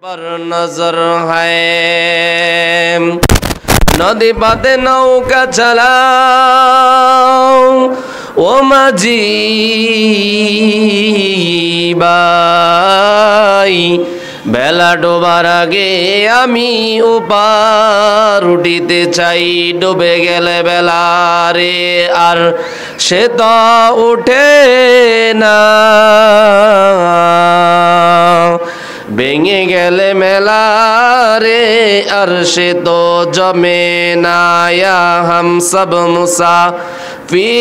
पर नजर है नदी पाते नौका चलाओ ओ माझी बाई বেলা ডোবার আগে আমি উপার উঠিতে চাই ডুবে গেলে বেলা রে আর সে তো উঠে না ভেঙে গেলে মেলা রে আর সে তো জমে না ইয়া হাম সব মুসাফির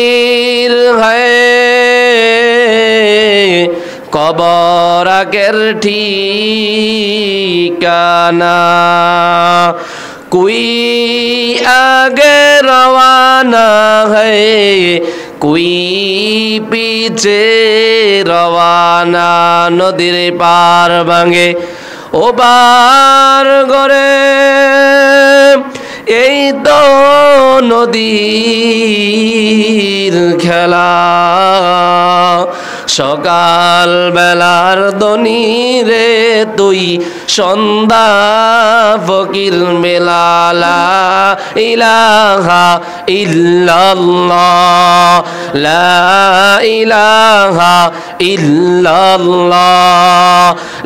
হ্যায় কবর আগের ঠিকানা কোই আগে রওয়ানা হ্যায় কোই পিছে রওয়ানা নদীর পার ভাঙে ও পার গরে এই তো নদীর খেলা সকাল বেলার দনি রে তুই সন্ধ্যা ফকির বেলালা ইলাহা ইল্লাল্লাহ লা ইলাহা ইল্লাল্লাহ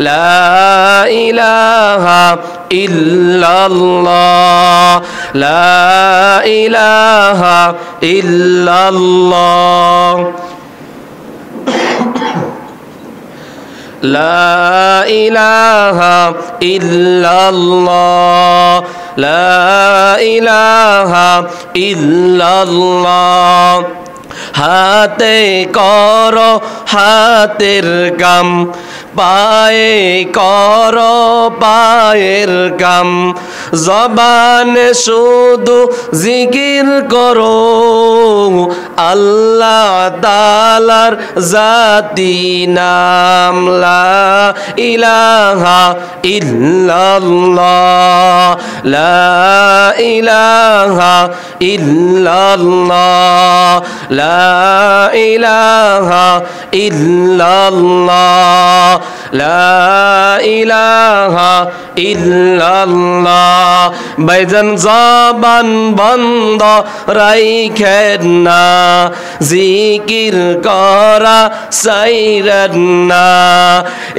লা ইলাহা ইল্লাল্লাহ লা ইলাহা ইল্লাল্লাহ লা ইলাহা ইল্লাল্লাহ লা ইলাহা ইল্লাল্লাহ হাতে করো হাতের কাম পায়ে করো পায়ের কাম জবানে শুধু জিকির করো আল্লাহ তাআলার জাতি নাম লা ইলাহা ইল্লাল্লাহ লা ইলাহা ইল্লাল্লাহ লা ইলাহা ইল্লাল্লাহ লা ইলাহা ইল্লাল্লাহ বাইজান জবান বন্ধ রাইখেন না জিকির করা সাইরেন না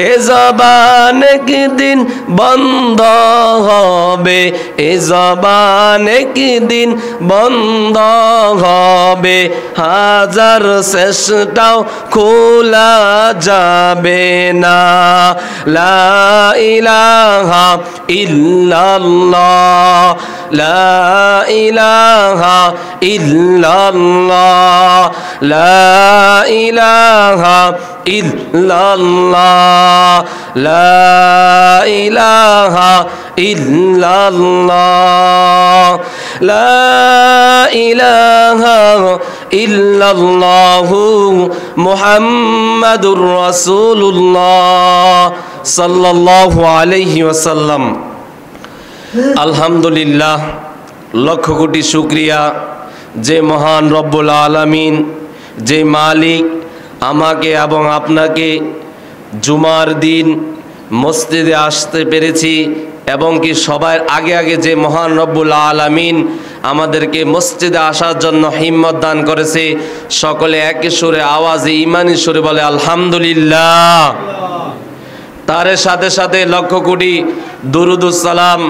এ জবান একদিন বন্ধ হবে এ জবান একদিন বন্ধ হবে হাজার চেষ্টাও খোলা যাবে না লা ইলাহা ইল্লাল্লাহ লা ইলাহা ইল্লাল্লাহ লা ইলাহা ইল্লাল্লাহ লা ইলাহা ইল্লাল্লাহ লা ইলাহা ইল্লাল্লাহু মুহাম্মাদুর রাসূলুল্লাহ সাল্লাল্লাহু আলাইহি ওয়াসাল্লাম। আলহামদুলিল্লাহ, লক্ষ কোটি শুকরিয়া যে মহান রব্বুল আলামিন, যে মালিক আমাকে এবং আপনাকে জুমার দিন মসজিদে আসতে পেরেছি এবং কি সবার আগে আগে যে মহান রব্বুল আলামিন আমাদেরকে মসজিদে আসার জন্য হিম্মত দান করেছে, সকলে একই সুরে আওয়াজে ঈমানি সুরে বলে আলহামদুলিল্লাহ। তার সাথে সাথে লক্ষ কোটি দুরুদুস সালাম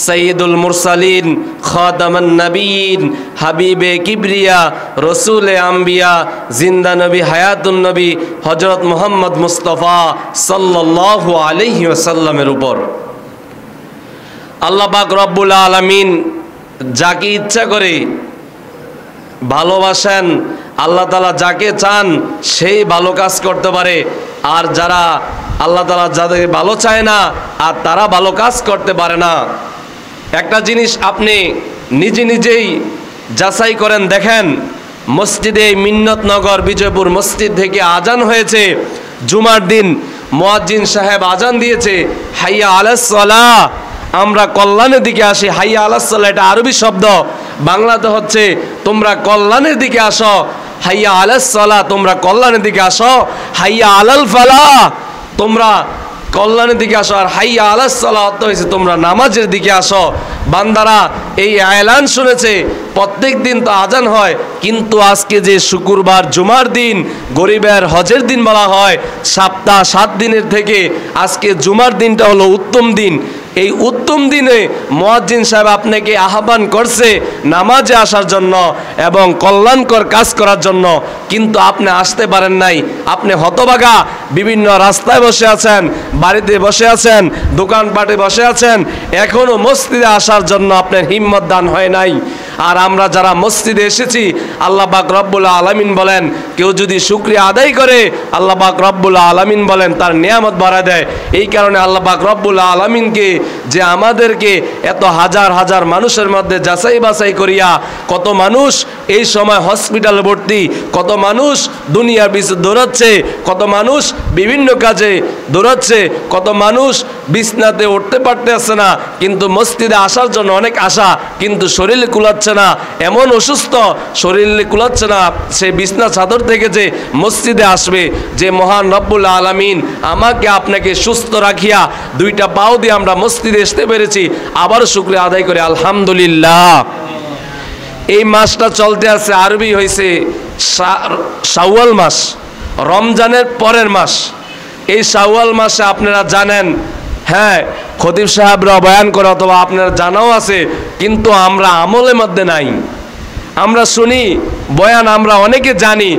সাইয়্যিদুল মুরসালিন খাতামান নবীন হাবিবে কিবরিয়া রসুলে আম্বিয়া জিন্দা নবী হায়াতুন নবী হযরত মুহাম্মদ মুস্তাফা সাল্লাল্লাহু আলাইহি ওয়াসাল্লামের উপর। আল্লাহ পাক রব্বুল আলামিন যাকে ইচ্ছা করে ভালোবাসেন, আল্লাহ তাআলা যাকে চান সেই ভালো কাজ করতে পারে, আর যারা আল্লাহ তাআলা যাদের ভালো চায় না আর তারা ভালো কাজ করতে পারে না। একটা জিনিস আপনি নিজে নিজেই যাচাই করেন, দেখেন মসজিদে মিন্নতনগর বিজয়পুর মসজিদ থেকে আজান হয়েছে, জুমার দিন মুয়াজ্জিন সাহেব আজান দিয়েছে হাইয়া আলাস সালাহ, আমরা কল্যাণের দিকে আসি। হাইয়া আলাস সালাহ এটা আরবি শব্দ, বাংলাতে হচ্ছে তোমরা কল্যাণের দিকে আসো। হাইয়া আলাস সালাহ তোমরা কল্যাণের দিকে আসো। হাইয়া আলাল ফালাহ তোমরা কল্যাণের দিকে আসো। আর হাইয়া আলাস সালাহ অর্থ হয়েছে তোমরা নামাজের দিকে আসো। বান্দারা এই এলান শুনেছে, প্রত্যেক দিন তো আজান হয়, কিন্তু আজকে যে শুক্রবার জুমার দিন, গরিবের হজের দিন বলা হয়, সপ্তাহ 7 দিনের থেকে আজকে জুমার দিনটা হলো উত্তম দিন। এই উত্তম দিনে মুয়াজ্জিন সাহেব আপনাকে আহ্বান করছে নামাজে আসার জন্য এবং কল্যাণকর কাজ করার জন্য, কিন্তু আপনি আসতে পারেন নাই। আপনি হতভাগা, বিভিন্ন রাস্তায় বসে আছেন, বাড়িতে বসে আছেন, দোকানপাটে বসে আছেন, এখনও মসজিদে আসার জন্য আপনার হিম্মত দান হয় নাই। আর আমরা যারা মসজিদে এসেছি, আল্লাহ পাক রব্বুল আলামিন বলেন কেউ যদি শুকরিয়া আদায় করে, আল্লাহ পাক রব্বুল আলামিন বলেন তার নিয়ামত বাড়ায় দেয়। এই কারণে আল্লাহ পাক রব্বুল আলামিনকে যে আমাদেরকে এত হাজার হাজার মানুষের মধ্যে যাচাই বাছাই করিয়া, কত মানুষ এই সময় হসপিটালে ভর্তি, কত মানুষ দুনিয়ার পিছনে দৌড়াচ্ছে, কত মানুষ বিভিন্ন কাজে দৌড়াচ্ছে, কত মানুষ বিছনাতে উঠতে পারতেছে না, কিন্তু মসজিদে আসার জন্য অনেক আশা, কিন্তু শরীরে কুলাচ্ছে না, এমন অসুস্থ শরীরে কুলাচ্ছে না, সে বিছনা চাদর থেকে যে মসজিদে আসবে। যে মহান রব্বুল আলামিন আমাকে আপনাকে সুস্থ রাখিয়া দুইটা পাও দিয়ে আমরা মসজিদে আসতে পেরেছি, আবার শুকরিয়া আদায় করে আলহামদুলিল্লাহ। এই মাসটা চলতে আছে, আরবি হয়েছে শাওয়াল মাস, রমজানের পরের মাস। এই শাওয়াল মাসে আপনারা জানেন, হ্যাঁ খতিব সাহেবরা বয়ান করে অথবা আপনারা জানাও আছে, কিন্তু আমরা আমলের মধ্যে নাই। আমরা শুনি বয়ান, আমরা অনেকে জানি,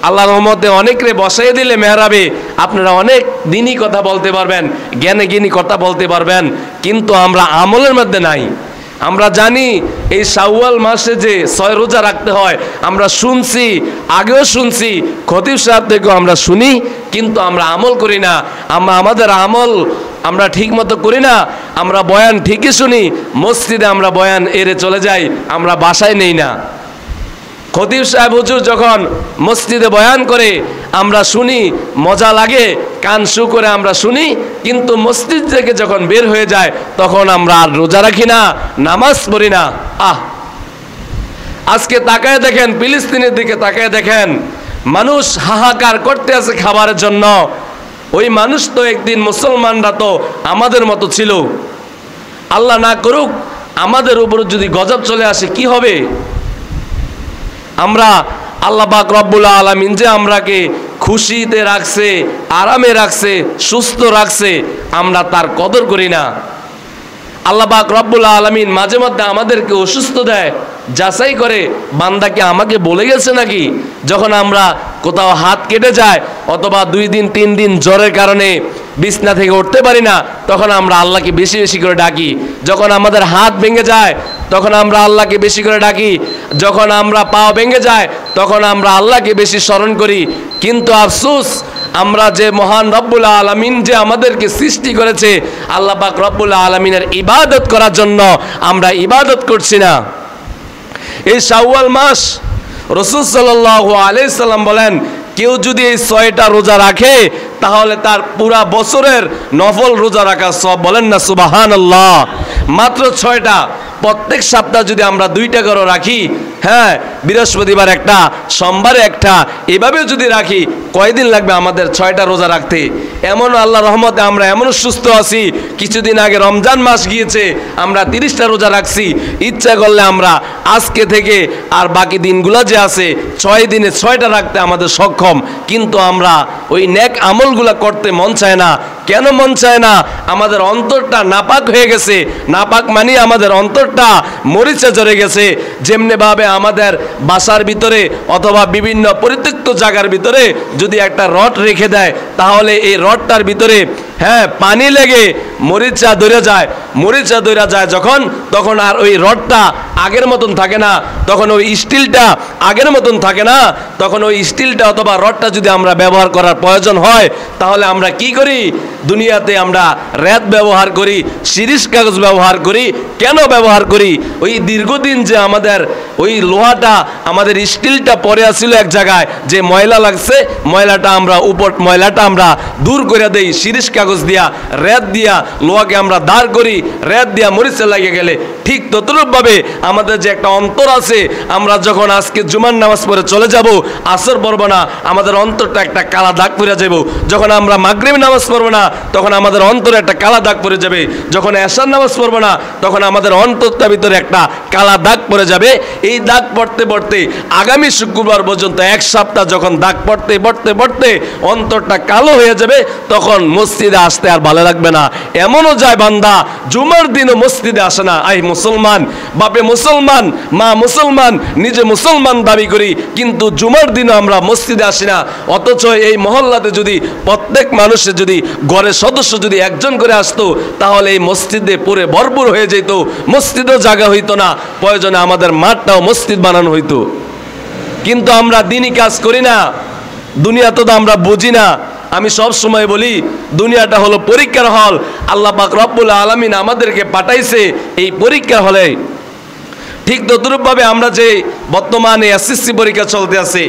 আল্লাহর রহমতে অনেকরে বসাই দিলে মেহরাবে আপনারা অনেক দিনই কথা বলতে পারবেন, জ্ঞানে জ্ঞানী কথা বলতে পারবেন, কিন্তু আমরা আমলের মধ্যে নাই। আমরা জানি এই শাওয়াল মাসে যে 6 রোজা রাখতে হয়, আমরা শুনছি, আগেও শুনছি, খতিব সাহেব থেকেও আমরা শুনি, কিন্তু আমরা আমল করি না। আমাদের আমল আমরা ঠিক মতো করি না। আমরা বয়ান ঠিকই শুনি, মসজিদে আমরা বয়ান এড়ে চলে যাই, আমরা বাসায় নেই না। খতিব সাহেব হুজুর যখন মসজিদে বয়ান করে আমরা শুনি, মজা লাগে, কান শু করে আমরা শুনি, কিন্তু মসজিদ থেকে যখন বের হয়ে যায় তখন আমরা আর রোজা রাখি না, নামাজ পড়ি না। আজকে তাকায় দেখেন, ফিলিস্তিনের দিকে তাকায় দেখেন, মানুষ হাহাকার করতে আছে খাবারের জন্য। ওই মানুষ তো একদিন মুসলমানরা তো আমাদের মতো ছিল। আল্লাহ না করুক আমাদের উপর যদি গজব চলে আসে কি হবে? আমরা আল্লাহ পাক রব্বুল আলামিন যে আমরাকে খুশিতে রাখছে, আরামে রাখছে, সুস্থ রাখছে, আমরা তার কদর করি না। আল্লাহ পাক রব্বুল আলামিন মাঝে মধ্যে আমাদেরকে অসুস্থ দেয়, যাচাই করে বান্দাকে আমাকে বলে গেছে নাকি। যখন আমরা কোথাও হাত কেটে যায় অথবা 2 দিন 3 দিন জ্বরের কারণে বিছনা থেকে উঠতে পারি না, তখন আমরা আল্লাহকে বেশি বেশি করে ডাকি। যখন আমাদের হাত ভেঙে যায় তখন আমরা আল্লাহকে বেশি করে ডাকি। যখন আমরা পা ভেঙে যায় তখন আমরা আল্লাহকে বেশি স্মরণ করি। কিন্তু আফসোস, আমরা যে মহান রব্বুল আলামিন যে আমাদেরকে সৃষ্টি করেছে, আল্লাহ পাক রব্বুল আলামিনের ইবাদত করার জন্য আমরা ইবাদত করছি না। এই শাওয়াল মাস রাসূল সাল্লাল্লাহু আলাইহি সাল্লাম বলেন, কেউ যদি এই 6টা রোজা রাখে তাহলে তার পুরা বছরের নফল রোজা রাখা সব, বলেন না সুবহানাল্লাহ। মাত্র 6টা, প্রত্যেক সপ্তাহ যদি আমরা 2টা করে রাখি, হ্যাঁ বৃহস্পতিবার একটা, সোমবারে একটা, এভাবে যদি রাখি, কয়দিন লাগবে আমাদের 6টা রোজা রাখতে? এমন আল্লাহর রহমতে আমরা এমন সুস্থ আছি, কিছুদিন আগে রমজান মাস গিয়েছে, আমরা 30টা রোজা রাখছি। ইচ্ছা করলে আমরা আজকে থেকে আর বাকি দিনগুলো যে আছে 6 দিনে 6টা রাখতে আমাদের সক্ষম, কিন্তু আমরা ওই নেক আমলগুলো করতে মন চায় না। কেন মন চায় না? আমাদের অন্তরটা নাপাক হয়ে গেছে। নাপাক মানে আমাদের অন্তরটা মরিচা ঝরে গেছে। যেমনি ভাবে আমাদের বাসার ভিতরে অথবা বিভিন্ন পরিত্যক্ত জায়গার ভিতরে যদি একটা রড রেখে দেয়, তাহলে এই রডটার ভিতরে পানি লেগে মরিচা ধরে যায়। মরিচা ধরে যায় যখন, তখন আর ওই রডটা আগের মতন থাকে না, তখন ওই স্টিলটা আগের মতন থাকে না। তখন ওই স্টিলটা অথবা রডটা যদি আমরা ব্যবহার করার প্রয়োজন হয়, তাহলে আমরা কি করি? দুনিয়াতে আমরা রেত ব্যবহার করি, শিরিষ কাগজ ব্যবহার করি। কেন ব্যবহার করি? ওই দীর্ঘদিন যে আমাদের ওই লোহাটা, আমাদের স্টিলটা পড়ে আসছিল এক জায়গায়, যে ময়লা লাগছে, ময়লাটা আমরা দূর করে দেই শিরিষ কাগজ কাগজ দিয়া রেত দিয়া লোহাকে আমরা দাঁড় করি, রেত দিয়া মরিচে লাগে গেলে ঠিক ততরূপভাবে আমাদের যে একটা অন্তর আছে, আমরা যখন আজকে জুমার নামাজ পড়ে চলে যাব, আসর পড়ব না, আমাদের অন্তরটা একটা কালা দাগ পড়ে যাব। যখন আমরা মাগরিব নামাজ পড়ব না, তখন আমাদের অন্তরে একটা কালা দাগ পড়ে যাবে। যখন এশার নামাজ পড়ব না, তখন আমাদের অন্তরটার ভিতরে একটা কালা দাগ পড়ে যাবে। এই দাগ পড়তে পড়তে আগামী শুক্রবার পর্যন্ত এক সপ্তাহ যখন দাগ পড়তে পড়তে পড়তে অন্তরটা কালো হয়ে যাবে, তখন মসজিদে আসতে আর ভালো লাগবে না। এমনও যায় বান্দা জুমার দিনও মসজিদে আসে না। আই মুসলমান, বাপে মুসলমান, মা মুসলমান, নিজে মুসলমান দাবি করি, কিন্তু জুমার দিনও আমরা মসজিদে আসি না। অথচ এই মহল্লাতে যদি প্রত্যেক মানুষের যদি ঘরের সদস্য যদি একজন করে আসতো, তাহলে এই মসজিদে পুরে ভরপুর হয়ে যেত, মসজিদও জায়গা হইতো না, প্রয়োজনে আমাদের মাঠটাও মসজিদ বানানো হইতো। কিন্তু আমরা দিনই কাজ করি না, দুনিয়া তো আমরা বুঝি না। আমি সব সময় বলি দুনিয়াটা হলো পরীক্ষার হল। আল্লাহ পাক রব্বুল আলামিন আমাদেরকে পাঠাইছে এই পরীক্ষার হলে। ঠিক তদ্রূপভাবে আমরা যে বর্তমানে এসএসসি পরীক্ষা চলতে আছে,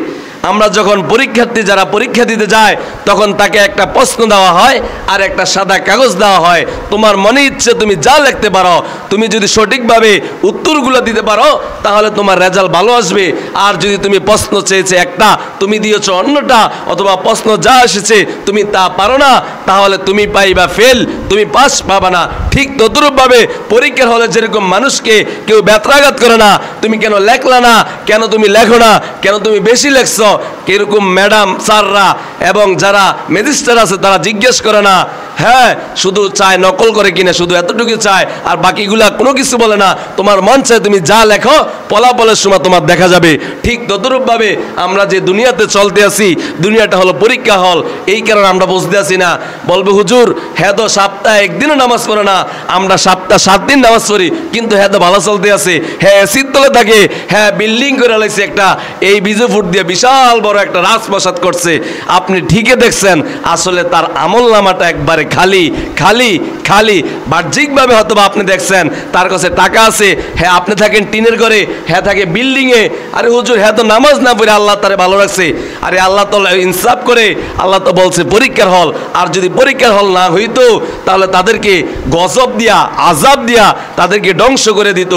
আমরা যখন পরীক্ষার্থী যারা পরীক্ষা দিতে যায়, তখন তাকে একটা প্রশ্ন দেওয়া হয় আর একটা সাদা কাগজ দেওয়া হয়। তোমার মনে ইচ্ছে তুমি যা লিখতে পারো, তুমি যদি সঠিকভাবে উত্তরগুলো দিতে পারো তাহলে তোমার রেজাল্ট ভালো আসবে। আর যদি তুমি প্রশ্ন চেয়েছে একটা, তুমি দিয়েছো অন্যটা, অথবা প্রশ্ন যা এসেছে তুমি তা পারো না, তাহলে তুমি পাইবা ফেল, তুমি পাস পাবা না। ঠিক তদ্রূপভাবে পরীক্ষার হলে যেরকম মানুষকে কেউ ব্যত্রাঘাত করে না, তুমি কেন লেখলা না, কেন তুমি লেখো না, কেন তুমি বেশি লেখছো, কিরকম ম্যাডাম স্যাররা এবং যারা ম্যাজিস্ট্রেট আছে তারা জিজ্ঞেস করে না। হ্যাঁ, শুধু চায় নকল করে কিনা, শুধু এতটুকু চায়, আর বাকিগুলা কোনো কিছু বলে না। তোমার মন চায় তুমি যা লেখো, ফলাফলের সময় তোমার দেখা যাবে। ঠিক তদ্রূপভাবে আমরা যে দুনিয়াতে চলতে আছি, দুনিয়াটা হলো পরীক্ষা হল। এই কারণে আমরা বুঝতে আসি না। বলবে হুজুর হ্যাঁ তো সপ্তাহে একদিনও নামাজ পড়ে না, আমরা সপ্তাহে 7 দিন নামাজ পড়ি, কিন্তু হ্যাঁ তো ভালো চলতে আছে। হ্যাঁ এসির তলে থাকে, হ্যাঁ বিল্ডিং করে লাইছে একটা, এই বিজুফুট দিয়ে বিশাল বড় একটা রাজপ্রাসাদ করছে। আপনি ঠিকই দেখছেন, আসলে তার আমল নামাটা একবারে খালি খালি খালি। বাহ্যিকভাবে হয়তো আপনি দেখছেন তার কাছে টাকা আছে, হ্যাঁ আপনি থাকেন টিনের ঘরে, হ্যাঁ থাকে বিল্ডিংয়ে। আরে হুজুর হ্যাঁ তো নামাজ না পড়ে আল্লাহ তারে ভালো রাখছে। আরে আল্লাহ তো ইনসাফ করে, আল্লাহ তো বলছে পরীক্ষার হল। আর যদি পরীক্ষার হল না হইতো, তাহলে তাদেরকে গজব দিয়া আজাব দিয়া তাদেরকে ধ্বংস করে দিত।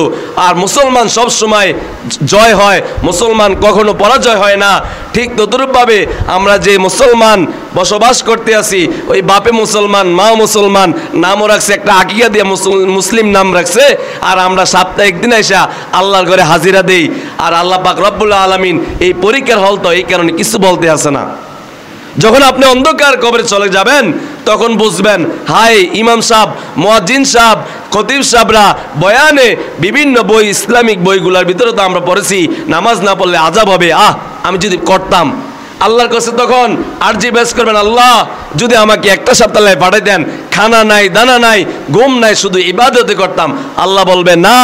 আর মুসলমান সব সময় জয় হয়, মুসলমান কখনো পরাজয় হয় না। ঠিক তদ্রূপভাবে আমরা যে মুসলমান বসবাস করতে আছি, ওই বাপে মুসলমান, মা মুসলমান, নামও রাখছে একটা আকিকা দিয়ে মুসলিম নাম রাখছে। আর আমরা সপ্তাহে একদিন এসে আল্লাহর ঘরে হাজিরা দেই। আর আল্লাহ পাক রব্বুল আলামিন এই পরীক্ষার হল তো এই কারণে কিছু বলতে আসে না। যখন আপনি অন্ধকার কবরে চলে যাবেন, তখন বুঝবেন হাই ইমাম সাহেব, মুয়াজ্জিন সাহেব, খতিব সাহেবরা বয়ানে বিভিন্ন বই, ইসলামিক বইগুলোর ভিতরে তো আমরা পড়েছি নামাজ না পড়লে আযাব হবে। আমি যদি করতাম, আল্লাহর কাছে তখন আরজি বেশ করবেন, আল্লাহ যদি আমাকে একটা সপ্তাহ পাঠাই দেন, খানা নাই, দানা নাই, ঘুম নাই, শুধু ইবাদতে করতাম। আল্লাহ বলবে না,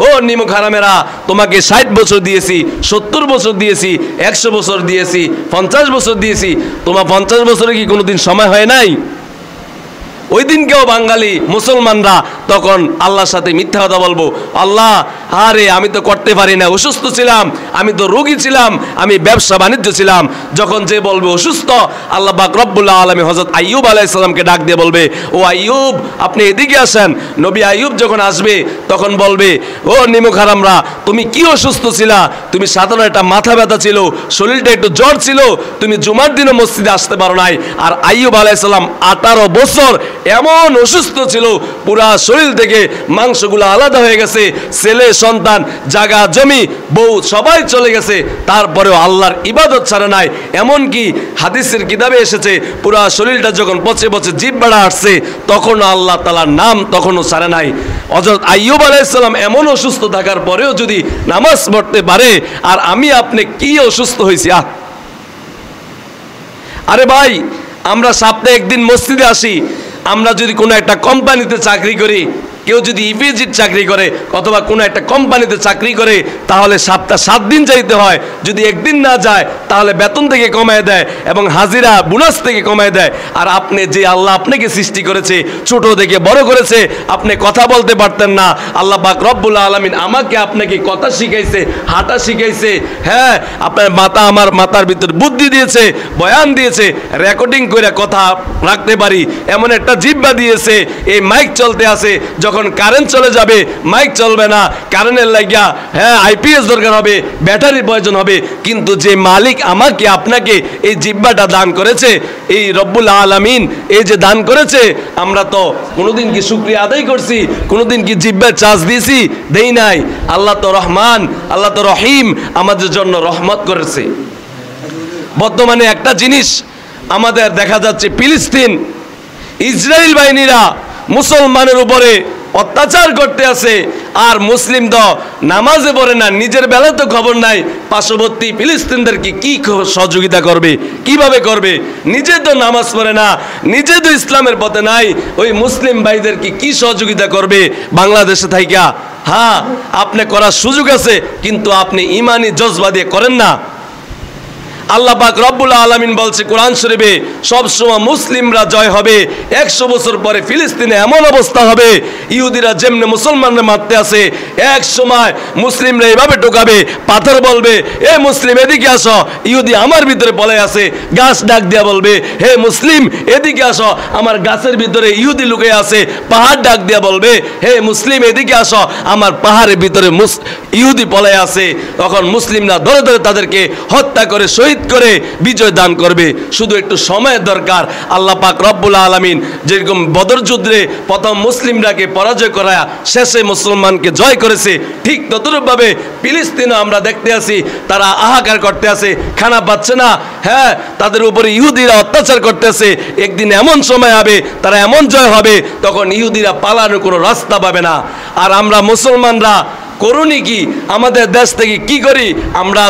ও নিমুখ হারামেরা, তোমাকে 60 বছর দিয়েছি, 70 বছর দিয়েছি, 100 বছর দিয়েছি, 50 বছর দিয়েছি, তোমার 50 বছরে কি কোনোদিন সময় হয় নাই? ওই দিনকেও বাঙালি মুসলমানরা তখন আল্লাহর সাথে মিথ্যা কথা বলবো, আল্লাহ আরে আমি তো করতে পারি না, অসুস্থ ছিলাম, আমি তো রোগী ছিলাম, আমি ব্যবসা বাণিজ্য ছিলাম। যখন যে বলবে অসুস্থ, আল্লাহ পাক রব্বুল আলামিন হযরত আইয়ুব আলাইহিস সালামকে ডাক দিয়ে বলবে, ও আইয়ুব আপনি এদিকে আসেন। নবী আইয়ুব যখন আসবে তখন বলবে, ও নিমুখ হারামরা, তুমি কি অসুস্থ ছিলা? তুমি সাধারণ একটা মাথা ব্যথা ছিল, শরীরটা একটু জ্বর ছিল, তুমি জুমার দিনও মসজিদে আসতে পারো নাই। আর আইয়ুব আলাইহিস সালাম 18 বছর এমন অসুস্থ ছিল, পুরা শরীর থেকে মাংসগুলো আলাদা হয়ে গেছে, ছেলে সন্তান, জায়গা জমি, বউ সবাই চলে গেছে, তারপরেও আল্লাহর ইবাদত ছাড়ে নাই। এমনকি হাদিসের কিতাবে এসেছে পুরা শরীরটা যখন পচে পচে জিভ বাড়া আসছে, তখনও আল্লাহ তাআলার নাম তখনও ছাড়ে নাই। হযরত আইয়ুব আলাইহিস সালাম এমন অসুস্থ থাকার পরেও যদি নামাজ পড়তে পারে, আর আমি আপনি কি অসুস্থ হয়েছি। আরে ভাই, আমরা সপ্তাহে একদিন মসজিদে আসি। আমরা যদি কোনো একটা কোম্পানিতে চাকরি করি, কেউ যদি ইপিজির চাকরি করে অথবা কোনো একটা কোম্পানিতে চাকরি করে, তাহলে সপ্তাহে 7 দিন যাইতে হয়। যদি একদিন না যায় তাহলে বেতন থেকে কমায় দেয় এবং হাজিরা বোনাস থেকে কমায় দেয়। আর আপনি যে আল্লাহ আপনাকে সৃষ্টি করেছে, ছোট থেকে বড় করেছে, আপনি কথা বলতে পারতেন না, আল্লাহ পাক রব্বুল আলামিন আমাকে আপনাকে কথা শিখাইছে, হাঁটা শিখাইছে। হ্যাঁ, আপনার মাথা আমার মাথার ভিতর বুদ্ধি দিয়েছে, বয়ান দিয়েছে, রেকর্ডিং করে কথা রাখতে পারি এমন একটা জিহ্বা দিয়েছে। এই মাইক চলতে আছে, যখন কারেন্ট চলে যাবে মাইক চলবে না, কারেন্টের লাগিয়া হ্যাঁ আইপিএস দরকার হবে, ব্যাটারির প্রয়োজন হবে। কিন্তু যে মালিক আমাকে আপনাকে এই জিহ্বাটা দান করেছে, এই রব্বুল আলামিন এই যে দান করেছে, আমরা তো কোনোদিন কি শুকরিয়া আদায় করছি? কোনোদিন কি জিহ্বার চার্জ দিয়েছি? দেই নাই। আল্লাহ তো রহমান, আল্লাহ তো রহিম, আমাদের জন্য রহমত করেছে। বর্তমানে একটা জিনিস আমাদের দেখা যাচ্ছে, ফিলিস্তিন ইসরায়েল বাহিনীরা মুসলমানের উপরে অত্যাচার করতে আছে, আর মুসলিম তো নামাজে পড়ে না, নিজের বেলা তো খবর নাই, পার্শ্ববর্তী ফিলিস্তিনদেরকে কি সহযোগিতা করবে, কিভাবে করবে? নিজে তো নামাজ পড়ে না, নিজে তো ইসলামের পথে নাই, ওই মুসলিম ভাইদেরকে কি সহযোগিতা করবে বাংলাদেশে থাইকা? হ্যাঁ, আপনি করার সুযোগ আছে, কিন্তু আপনি ইমানি জজবা দিয়ে করেন না। আল্লাহ পাক রব্বুল আলামিন বলছে কোরআন শরীফে, সবসময় মুসলিমরা জয় হবে। 100 বছর পরে ফিলিস্তিনে এমন অবস্থা হবে, ইহুদিরা যেমনি মুসলমানরা মারতে আসে, এক সময় মুসলিমরা এইভাবে ঢোকাবে, পাথর বলবে এ মুসলিম এদিকে আসো, ইহুদি আমার ভিতরে পলে আছে, গাছ ডাক দিয়া বলবে হে মুসলিম এদিকে আসো, আমার গাছের ভিতরে ইহুদি লুকিয়ে আছে, পাহাড় ডাক দিয়া বলবে হে মুসলিম এদিকে আসো, আমার পাহাড়ের ভিতরে ইহুদি পলে আছে। তখন মুসলিমরা ধরে ধরে তাদেরকে হত্যা করে শহীদ করে বিজয় দান করবে। শুধু একটু সময়ের দরকার। আল্লাহ পাক রব্বুল আলামিন যেরকম বদর যুদ্ধে প্রথম মুসলিমরাকে পরাজয় করায় শেষে মুসলমানকে জয় করেছে, ঠিক ততরূপভাবে ফিলিস্তিনে আমরা দেখতে আছি তারা হাহাকার করতে আছে, খানা পাচ্ছে না। হ্যাঁ, তাদের উপরে ইহুদিরা অত্যাচার করতেছে। একদিন এমন সময় হবে, তারা এমন জয় হবে, তখন ইহুদিরা পালানোর কোনো রাস্তা পাবে না। আর আমরা মুসলমানরা করুনি কি? আমাদের দেশ থেকে কি করি? আমরা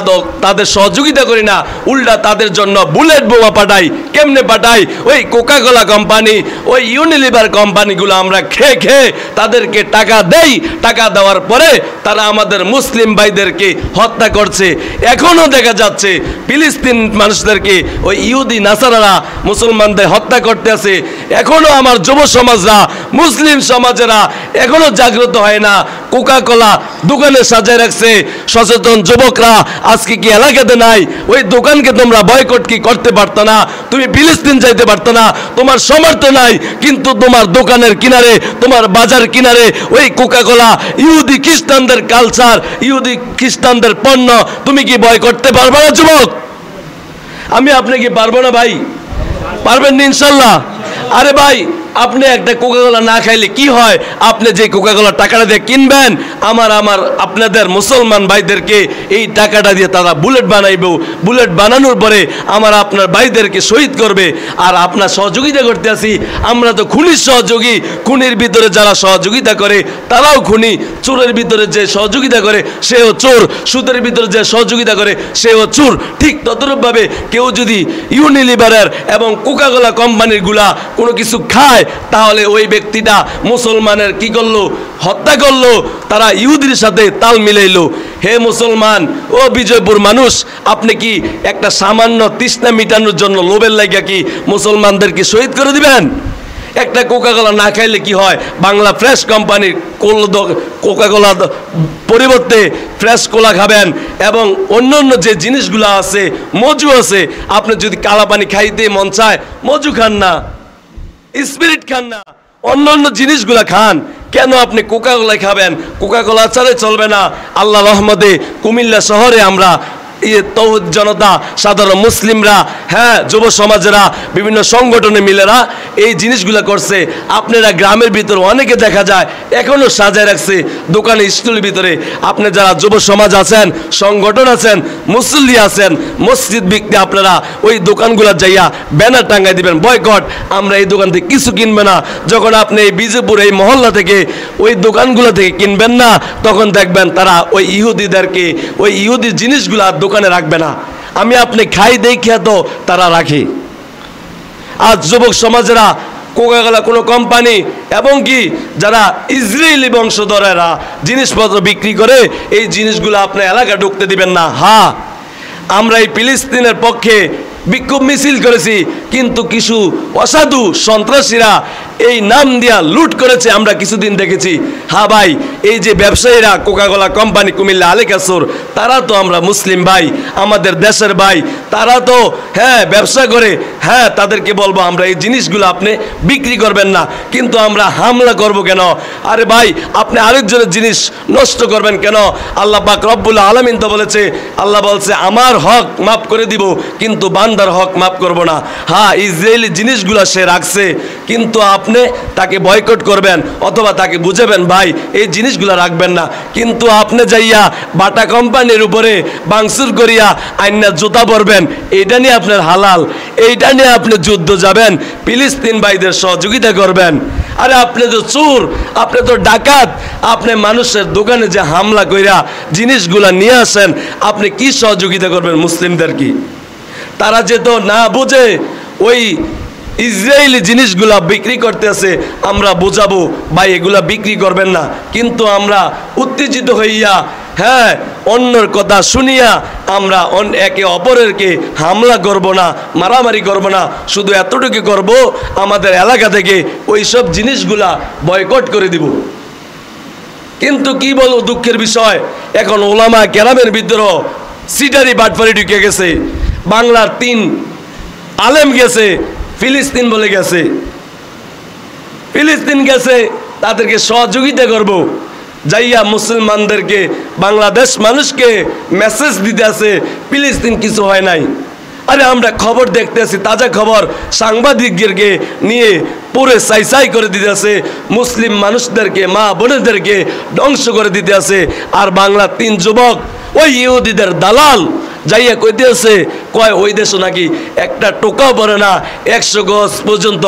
তাদের সহযোগিতা করি না, উল্টা তাদের জন্য বুলেট বোমা পাঠাই। কেমনে পাঠাই? ওই কোকাকোলা কোম্পানি, ওই ইউনিলিভার কোম্পানিগুলো আমরা খেয়ে খেয়ে তাদেরকে টাকা দেই। টাকা দেওয়ার পরে তারা আমাদের মুসলিম ভাইদেরকে হত্যা করছে। এখনও দেখা যাচ্ছে ফিলিস্তিন মানুষদেরকে ওই ইহুদি নাসারারা মুসলমানদের হত্যা করতে আছে। এখনও আমার যুব সমাজরা, মুসলিম সমাজেরা এখনও জাগ্রত হয় না। কোকাকোলা দোকানে সাজায় রাখছে সচেতন যুবকরা। আজকে কি এলাকাতে নাই? ওই দোকানকে তোমরা বয়কট কি করতে পারতো না? তুমি ফিলিস্তিন যাইতে পারতো না? তোমার সামর্থ্য নাই, কিন্তু তোমার দোকানের কিনারে, তোমার বাজার কিনারে ওই কোকাকোলা, ইহুদি খ্রিস্টানদের কালচার, ইহুদি খ্রিস্টানদের পণ্য তুমি কি বয় করতে পারবে না যুবক? আমি আপনাকে পারবো না ভাই? পারবেন না ইনশাল্লাহ? আরে ভাই, আপনি একটা কোকাকোলা না খাইলে কি হয়? আপনি যে কোকাকোলা টাকাটা দিয়ে কিনবেন, আপনাদের মুসলমান ভাইদেরকে এই টাকাটা দিয়ে তারা বুলেট বানাইব। বুলেট বানানোর পরে আপনার ভাইদেরকে শহীদ করবে। আর আপনার সহযোগিতা করতে আসি, আমরা তো খুনির সহযোগী। খুনির ভিতরে যারা সহযোগিতা করে তারাও খুনি। চোরের ভিতরে যে সহযোগিতা করে সেও চোর। সুদের ভিতরে যে সহযোগিতা করে সেও চোর। ঠিক ততরূপভাবে কেউ যদি ইউনিলিভারের এবং কোকাকোলা কোম্পানির গুলা কোনো কিছু খায়, তাহলে ওই ব্যক্তিটা মুসলমানের কি করলো? হত্যা করলো। তারা ইহুদির সাথে তাল মিলাইলো। হে মুসলমান ও বিজয়পুর মানুষ, আপনি কি একটা সামান্য তৃষ্ণা মিটানোর জন্য লোভের লাগিয়া কি মুসলমানদেরকে শহীদ করে দিবেন? একটা কোকাকোলা না খাইলে কি হয়? বাংলা ফ্রেশ কোম্পানির কোকাকোলা পরিবর্তে ফ্রেশ কোলা খাবেন, এবং অন্য যে জিনিসগুলো আছে, মজু আছে। আপনি যদি কালা পানি খাইতে মন চায়, মজু খান না, স্পিরিট খান না, অন্য জিনিসগুলা খান। কেন আপনি কোকাকোলা খাবেন? কোকাকোলা ছাড়া চলবে না। আল্লাহ রহমতে কুমিল্লা শহরে আমরা তৌহিদ জনতা, সাধারণ মুসলিমরা, হ্যাঁ যুব সমাজেরা, বিভিন্ন সংগঠনে মিলেরা এই জিনিসগুলো করছে। আপনারা গ্রামের ভিতরে অনেকে দেখা যায় এখনো সাজায় রাখছে দোকানে, স্কুলের ভিতরে। আপনি যারা যুব সমাজ আছেন, সংগঠন আছেন, মুসল্লি আছেন, মসজিদ ব্যক্তি, আপনারা ওই দোকানগুলো যাইয়া ব্যানার টাঙ্গাই দিবেন, বয়কট, আমরা এই দোকান থেকে কিছু কিনবে না। যখন আপনি এই বিজেপুর এই মহল্লা থেকে ওই দোকানগুলো থেকে কিনবেন না, তখন দেখবেন তারা ওই ইহুদিদেরকে, ওই ইহুদি জিনিসগুলো দোকানে রাখবে না। আমি আপনি খাই দেখে তো তারা রাখে। আজ যুবক সমাজেরা কোকাকোলা কোনো কোম্পানি এবং কি যারা ইসরায়েলি বংশধরেরা জিনিসপত্র বিক্রি করে, এই জিনিসগুলো আপনার এলাকা ঢুকতে দিবেন না। হ্যাঁ, আমরা এই ফিলিস্তিনের পক্ষে বিক্ষোভ মিছিল করেছি, কিন্তু কিছু অসাধু সন্ত্রাসীরা এই নাম দিয়া লুট করেছে আমরা কিছুদিন দেখেছি। হ্যাঁ ভাই, এই যে ব্যবসায়ীরা কোকাকোলা কোম্পানি কুমিল্লা আলেকাসুর, তারা তো আমরা মুসলিম ভাই, আমাদের দেশের ভাই, তারা তো হ্যাঁ ব্যবসা করে। হ্যাঁ, তাদেরকে বলবো আমরা এই জিনিসগুলো আপনি বিক্রি করবেন না, কিন্তু আমরা হামলা করব কেন? আরে ভাই, আপনি আরেকজনের জিনিস নষ্ট করবেন কেন? আল্লাহ পাক রব্বুল আলামিন তো বলেছে, আল্লাহ বলছে আমার হক মাফ করে দিব, কিন্তু বান্দার হক মাফ করব না। হ্যাঁ, ইসরায়েলি জিনিসগুলো সে রাখছে, কিন্তু আপনি তাকে বয়কট করবেন অথবা তাকে বুঝাবেন ভাই এই জিনিসগুলো রাখবেন না, কিন্তু আপনি যাইয়া বাটা কোম্পানির উপরে বাংসুর করিয়া আইনা জুতা পরবেন, এইটা নিয়ে আপনার হালাল, এইটা নিয়ে আপনি যুদ্ধ যাবেন, ফিলিস্তিন ভাইদের সহযোগিতা করবেন। আরে আপনি তো চোর, আপনি তো ডাকাত, আপনি মানুষের দোকানে যে হামলা কইরা জিনিসগুলা নিয়ে আসেন, আপনি কি সহযোগিতা করবেন মুসলিমদের? কি তারা যে তো না বুঝে ওই ইসরায়েলি জিনিসগুলা বিক্রি করতেছে, আমরা বোঝাবো ভাই এগুলা বিক্রি করবেন না, কিন্তু আমরা উত্তেজিত হইয়া হ্যাঁ অন্যর কথা শুনিয়া আমরা একে অপরেরকে হামলা করব না, মারামারি করব না, শুধু এতটুকু করব আমাদের এলাকা থেকে ওই সব জিনিসগুলা বয়কট করে দিব। কিন্তু কি বলবো, দুঃখের বিষয়, এখন ওলামা কেরামের ভিতর সিটারি বাটপারি ঢুকে গেছে। বাংলার 3 আলেম গেছে ফিলিস্তিন বলে গেছে, ফিলিস্তিন গেছে, তাদেরকে সহযোগিতা করব, যাইয়া মুসলমানদেরকে বাংলাদেশ মানুষকে মেসেজ দিতে আছে ফিলিস্তিন কিছু হয় নাই। আরে আমরা খবর দেখতে আছি, তাজা খবর, সাংবাদিকদেরকে নিয়ে পুরো সাই করে দিতে আছে, মুসলিম মানুষদেরকে মা বোনেদেরকে ধ্বংস করে দিতে আছে। আর বাংলার 3 যুবক ওই ইহুদিদের দালাল যাইয়া কইতে আছে, কয় ওই দেশও নাকি একটা টোকাও পড়ে না, 100 গজ পর্যন্ত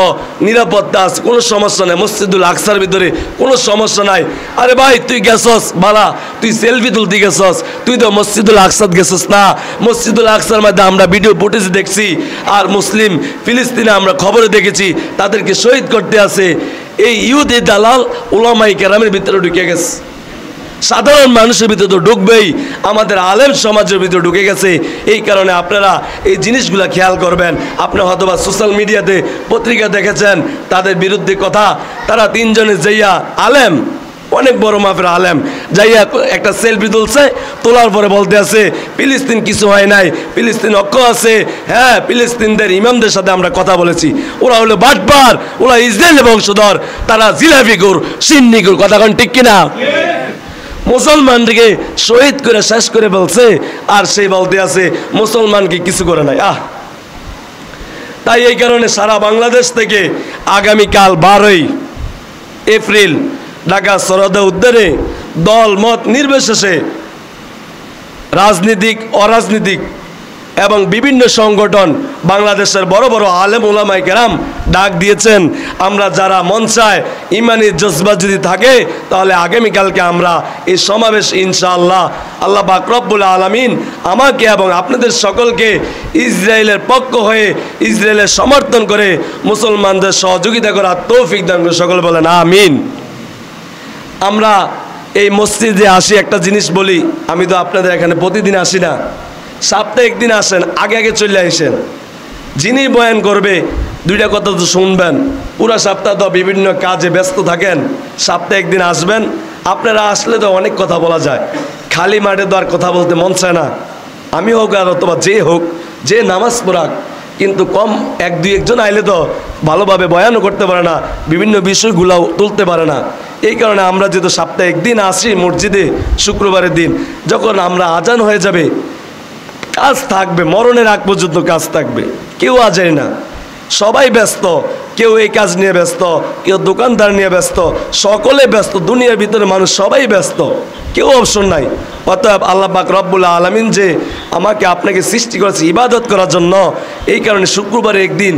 নিরাপত্তা আছে, কোনো সমস্যা নাই, মসজিদুল আকসার ভিতরে কোনো সমস্যা নাই। আরে ভাই, তুই গেছস বালা, তুই সেলফি তুলতে গেছস, তুই তো মসজিদুল আকসার গেছস না। মসজিদুল আকসার মধ্যে আমরা ভিডিও ফুটেজ দেখছি, আর মুসলিম ফিলিস্তিনে আমরা খবরে দেখেছি তাদেরকে শহীদ করতে আছে। এই ইহুদি দালাল উলামায়ে কেরামের ভিতরে ঢুকে গেছে, সাধারণ মানুষের ভিতরে তো ঢুকবেই, আমাদের আলেম সমাজের ভিতরে ঢুকে গেছে। এই কারণে আপনারা এই জিনিসগুলো খেয়াল করবেন। আপনি হয়তোবা সোশ্যাল মিডিয়াতে পত্রিকা দেখেছেন তাদের বিরুদ্ধে কথা, তারা 3 জনে যাইয়া আলেম, অনেক বড় মাপের আলেম, যাইয়া একটা সেলফি তুলছে, তোলার পরে বলতে আছে ফিলিস্তিন কিছু হয় নাই, ফিলিস্তিন অক্ষ আছে। হ্যাঁ, ফিলিস্তিনদের ইমামদের সাথে আমরা কথা বলেছি, ওরা হলো বাটপার, ওরা ইসরায়েলি বংশধর, তারা জিলাপিগুর সিন্নিগুর, কথা কোন ঠিক কিনা? মুসলমানকে শহীদ করে শেষ করে বলছে, আর সেই বলতে আছে মুসলমানকে কিছু করে নাই। তাই এই কারণে সারা বাংলাদেশ থেকে আগামীকাল 12ই এপ্রিল ঢাকা সরদা উদ্যানে দল মত নির্বিশেষে রাজনীতিক অরাজনীতিক এবং বিভিন্ন সংগঠন, বাংলাদেশের বড় বড় আলেম উলামায়ে কেরাম ডাক দিয়েছেন। আমরা যারা মন চায় ইমানি জজবা যদি থাকে, তাহলে আগামীকালকে আমরা এই সমাবেশ ইনশাআল্লাহ আল্লাহ পাক রব্বুল আলামিন আমাকে এবং আপনাদের সকলকে ইসরায়েলের পক্ষ হয়ে ইসরায়েলের সমর্থন করে মুসলমানদের সহযোগিতা করার তৌফিক দান করে সকলে বলেন আমিন। আমরা এই মসজিদে আসি, একটা জিনিস বলি, আমি তো আপনাদের এখানে প্রতিদিন আসি না, সপ্তাহে একদিন আসেন, আগে আগে চলে আসেন। যিনি বয়ান করবে 2টা কথা তো শুনবেন, পুরো সপ্তাহ তো বিভিন্ন কাজে ব্যস্ত থাকেন, সপ্তাহে একদিন আসবেন। আপনারা আসলে তো অনেক কথা বলা যায়, খালি মাঠে তো আর কথা বলতে মন চায় না। আমি হোক আর অথবা যে হোক, যে নামাজ পড়াক, কিন্তু কম 1-2 আইলে তো ভালোভাবে বয়ানও করতে পারে না, বিভিন্ন বিষয়গুলো তুলতে পারে না। এই কারণে আমরা যেহেতু সপ্তাহে একদিন আসি মসজিদে, শুক্রবারের দিন, যখন আমরা আজান হয়ে যাবে, কাজ থাকবে, মরণের আগ পর্যন্ত কাজ থাকবে, কেউ আজায় না, সবাই ব্যস্ত, কেউ এই কাজ নিয়ে ব্যস্ত, কেউ দোকানদার নিয়ে ব্যস্ত, সকলে ব্যস্ত, দুনিয়ার ভিতরে মানুষ সবাই ব্যস্ত, কেউ অবসর নাই। অতএব আল্লাহ পাক রব্বুল আলামিন যে আমাকে আপনাকে সৃষ্টি করেছে ইবাদত করার জন্য, এই কারণে শুক্রবারে একদিন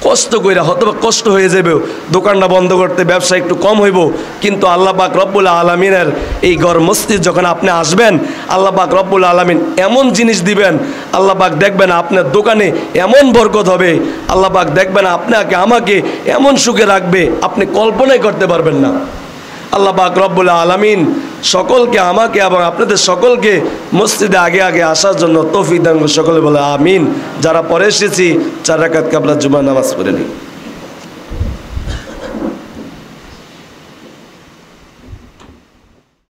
কষ্ট কইরা, হয়তো কষ্ট হয়ে যাবে, দোকানটা বন্ধ করতে, ব্যবসা একটু কম হইব, কিন্তু আল্লাহ পাক রব্বুল আলামিনের এই ঘর মসজিদ যখন আপনি আসবেন, আল্লাহ পাক রব্বুল আলামিন এমন জিনিস দিবেন, আল্লাহ পাক দেখবেন আপনার দোকানে এমন বরকত হবে, আল্লাহ পাক দেখবেন আপনাকে আমাকে এমন সুখে রাখবে আপনি কল্পনাই করতে পারবেন না। আল্লাহ পাক রব্বুল আলামিন সকলকে, আমাকে এবং আপনাদের সকলকে মসজিদে আগে আগে আসার জন্য তৌফিক দান করুন। সকলে বলে আমিন। যারা পরে এসেছি 4 রাকাত কাবলা জুমার নামাজ পড়ে নিই।